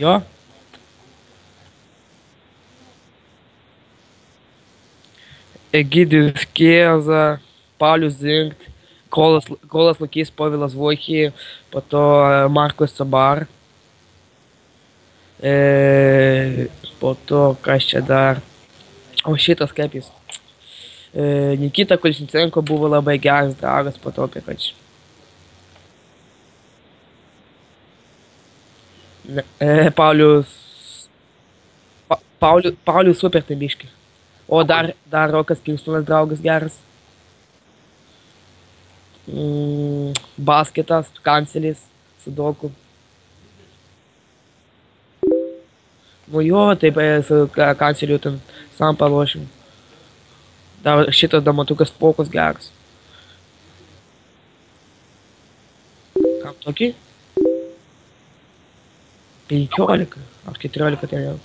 Jo. Egidijus Kieza, Paulius Zinkt, Kolas Lakys, Povilas Voichy, po to Markus Sabar, po to kas čia dar, o šitas kaip jis, Nikita Kolčnicenko buvo labai geras draugas, po to apie ką čia. Paulius, Paulius super tai biški. O dar Rokas Kingstonas draugas geras. Basketas, kancelis, Sudoku. Nu jo, taip su kanceliu ten sam palošim. Dar šitas damatukas Pokus geras. Kam tokį? 15 ar 14 ten jau.